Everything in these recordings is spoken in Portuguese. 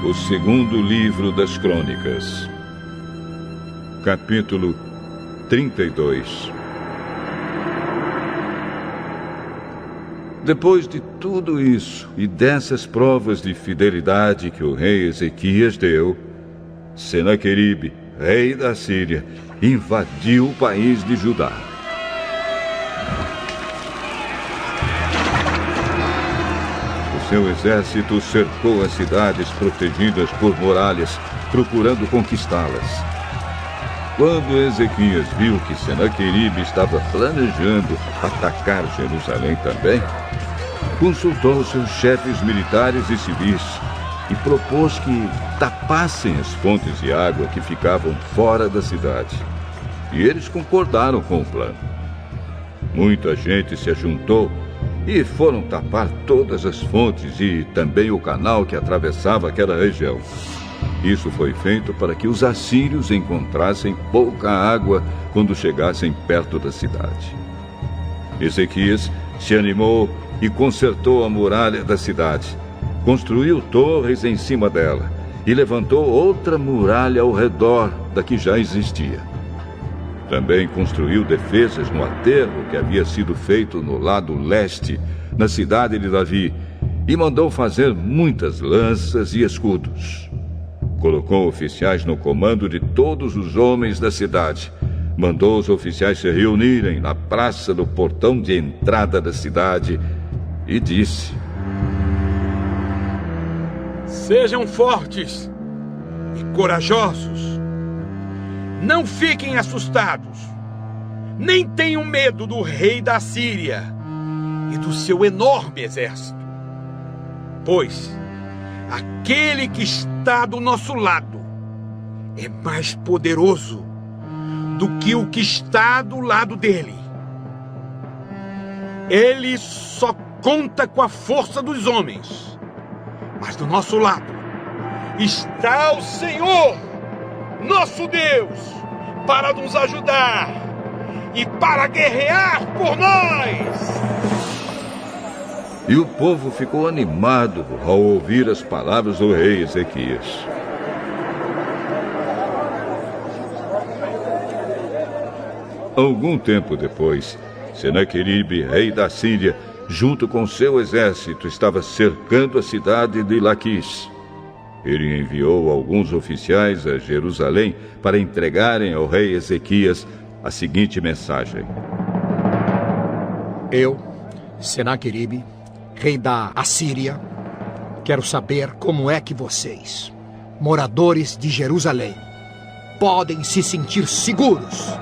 O segundo livro das Crônicas. Capítulo 32. Depois de tudo isso e dessas provas de fidelidade que o rei Ezequias deu, Senaqueribe, rei da Síria, invadiu o país de Judá. Seu exército cercou as cidades protegidas por muralhas, procurando conquistá-las. Quando Ezequias viu que Senaqueribe estava planejando atacar Jerusalém também, consultou seus chefes militares e civis e propôs que tapassem as fontes de água que ficavam fora da cidade. E eles concordaram com o plano. Muita gente se ajuntou e foram tapar todas as fontes e também o canal que atravessava aquela região. Isso foi feito para que os assírios encontrassem pouca água quando chegassem perto da cidade. Ezequias se animou e consertou a muralha da cidade. Construiu torres em cima dela e levantou outra muralha ao redor da que já existia. Também construiu defesas no aterro que havia sido feito no lado leste, na cidade de Davi, e mandou fazer muitas lanças e escudos. Colocou oficiais no comando de todos os homens da cidade. Mandou os oficiais se reunirem na praça do portão de entrada da cidade e disse: Sejam fortes e corajosos. Não fiquem assustados, nem tenham medo do rei da Síria e do seu enorme exército. Pois aquele que está do nosso lado é mais poderoso do que o que está do lado dele. Ele só conta com a força dos homens, mas do nosso lado está o Senhor, nosso Deus, para nos ajudar e para guerrear por nós. E o povo ficou animado ao ouvir as palavras do rei Ezequias. Algum tempo depois, Senaqueribe, rei da Síria, junto com seu exército, estava cercando a cidade de Laquis. Ele enviou alguns oficiais a Jerusalém para entregarem ao rei Ezequias a seguinte mensagem: Eu, Senaqueribe, rei da Assíria, quero saber como é que vocês, moradores de Jerusalém, podem se sentir seguros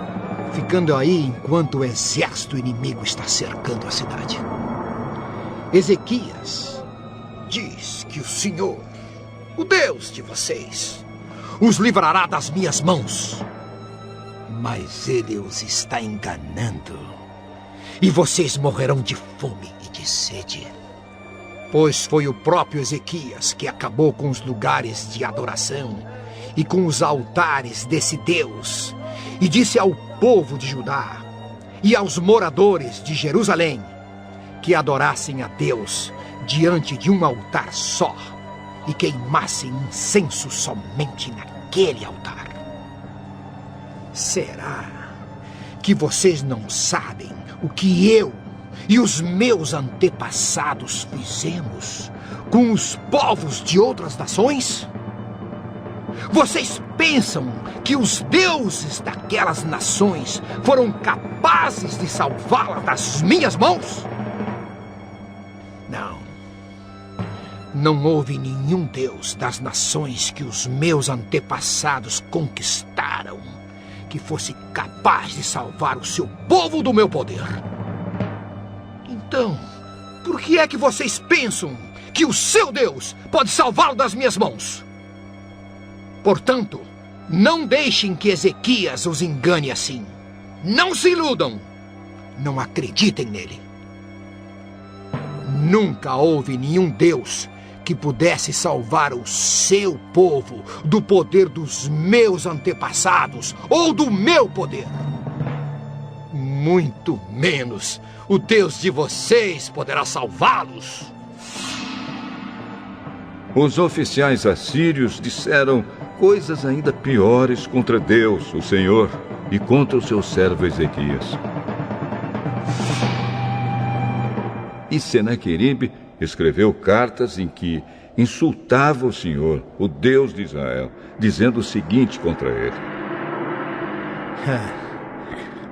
ficando aí enquanto o exército inimigo está cercando a cidade. Ezequias diz que o Senhor, o Deus de vocês, os livrará das minhas mãos. Mas ele os está enganando. E vocês morrerão de fome e de sede. Pois foi o próprio Ezequias que acabou com os lugares de adoração e com os altares desse Deus. E disse ao povo de Judá e aos moradores de Jerusalém que adorassem a Deus diante de um altar só e queimassem incenso somente naquele altar. Será que vocês não sabem o que eu e os meus antepassados fizemos com os povos de outras nações? Vocês pensam que os deuses daquelas nações foram capazes de salvá-la das minhas mãos? Não. Não houve nenhum deus das nações que os meus antepassados conquistaram que fosse capaz de salvar o seu povo do meu poder. Então, por que é que vocês pensam que o seu Deus pode salvá-lo das minhas mãos? Portanto, não deixem que Ezequias os engane assim. Não se iludam. Não acreditem nele. Nunca houve nenhum Deus que pudesse salvar o seu povo do poder dos meus antepassados ou do meu poder. Muito menos o Deus de vocês poderá salvá-los. Os oficiais assírios disseram coisas ainda piores contra Deus, o Senhor, e contra o seu servo Ezequias. E Senaqueribe escreveu cartas em que insultava o Senhor, o Deus de Israel, dizendo o seguinte contra ele: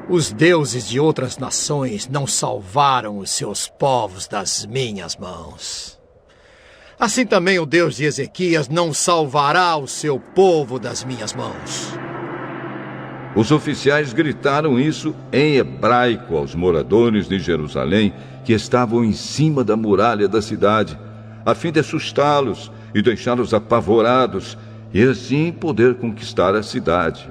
os deuses de outras nações não salvaram os seus povos das minhas mãos. Assim também o Deus de Ezequias não salvará o seu povo das minhas mãos. Os oficiais gritaram isso em hebraico aos moradores de Jerusalém que estavam em cima da muralha da cidade, a fim de assustá-los e deixá-los apavorados e assim poder conquistar a cidade.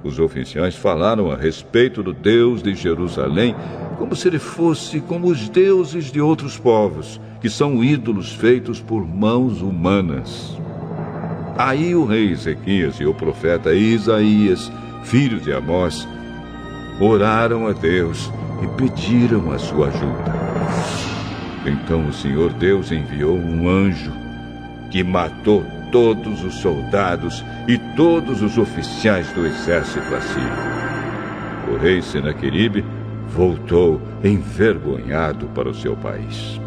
Os oficiais falaram a respeito do Deus de Jerusalém como se ele fosse como os deuses de outros povos, que são ídolos feitos por mãos humanas. Aí o rei Ezequias e o profeta Isaías, filho de Amós, oraram a Deus e pediram a sua ajuda. Então o Senhor Deus enviou um anjo que matou todos os soldados e todos os oficiais do exército assírio. O rei Senaqueribe voltou envergonhado para o seu país.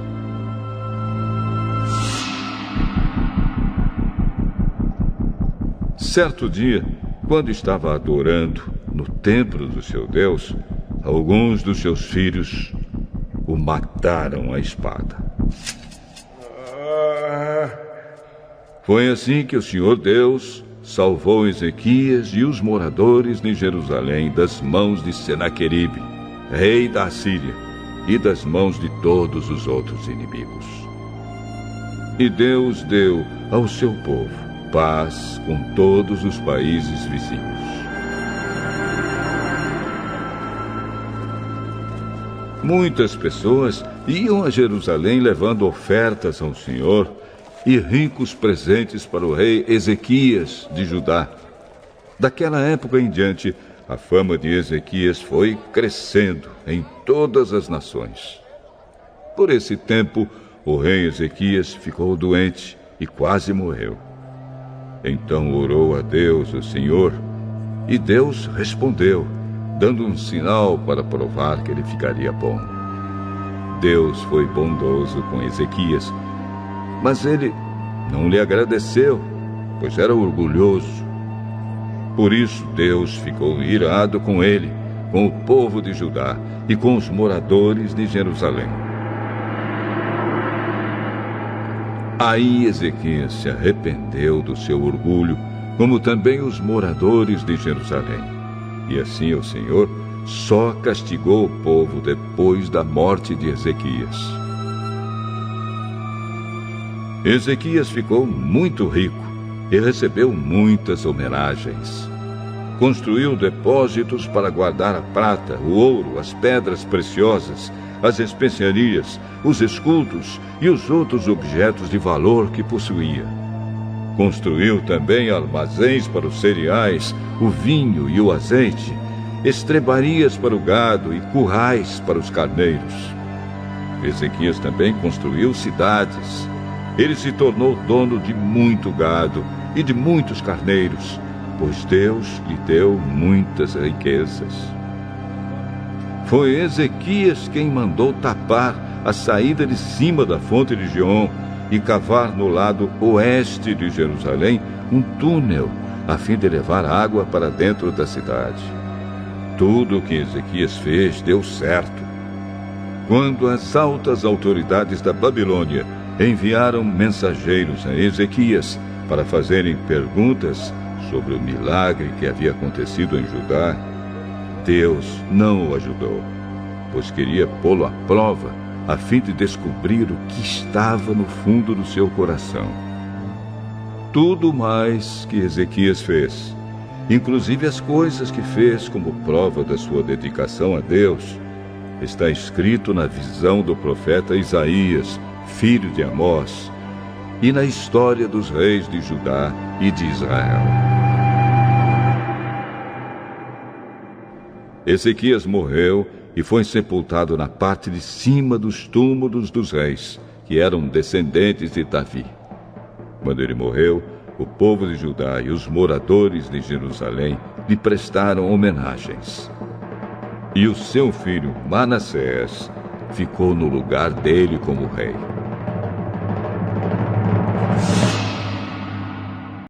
Certo dia, quando estava adorando no templo do seu Deus, alguns dos seus filhos o mataram à espada. Foi assim que o Senhor Deus salvou Ezequias e os moradores de Jerusalém das mãos de Senaqueribe, rei da Assíria, e das mãos de todos os outros inimigos. E Deus deu ao seu povo paz com todos os países vizinhos. Muitas pessoas iam a Jerusalém levando ofertas ao Senhor e ricos presentes para o rei Ezequias de Judá. Daquela época em diante, a fama de Ezequias foi crescendo em todas as nações. Por esse tempo, o rei Ezequias ficou doente e quase morreu. Então orou a Deus, o Senhor, e Deus respondeu, dando um sinal para provar que ele ficaria bom. Deus foi bondoso com Ezequias, mas ele não lhe agradeceu, pois era orgulhoso. Por isso Deus ficou irado com ele, com o povo de Judá e com os moradores de Jerusalém. Aí Ezequias se arrependeu do seu orgulho, como também os moradores de Jerusalém. E assim o Senhor só castigou o povo depois da morte de Ezequias. Ezequias ficou muito rico e recebeu muitas homenagens. Construiu depósitos para guardar a prata, o ouro, as pedras preciosas, as especiarias, os escudos e os outros objetos de valor que possuía. Construiu também armazéns para os cereais, o vinho e o azeite, estrebarias para o gado e currais para os carneiros. Ezequias também construiu cidades. Ele se tornou dono de muito gado e de muitos carneiros, pois Deus lhe deu muitas riquezas. Foi Ezequias quem mandou tapar a saída de cima da fonte de Giom e cavar no lado oeste de Jerusalém um túnel, a fim de levar água para dentro da cidade. Tudo o que Ezequias fez deu certo. Quando as altas autoridades da Babilônia enviaram mensageiros a Ezequias para fazerem perguntas sobre o milagre que havia acontecido em Judá, Deus não o ajudou, pois queria pô-lo à prova, a fim de descobrir o que estava no fundo do seu coração. Tudo mais que Ezequias fez, inclusive as coisas que fez como prova da sua dedicação a Deus, está escrito na visão do profeta Isaías, filho de Amós, e na história dos reis de Judá e de Israel. Ezequias morreu e foi sepultado na parte de cima dos túmulos dos reis, que eram descendentes de Davi. Quando ele morreu, o povo de Judá e os moradores de Jerusalém lhe prestaram homenagens. E o seu filho Manassés ficou no lugar dele como rei.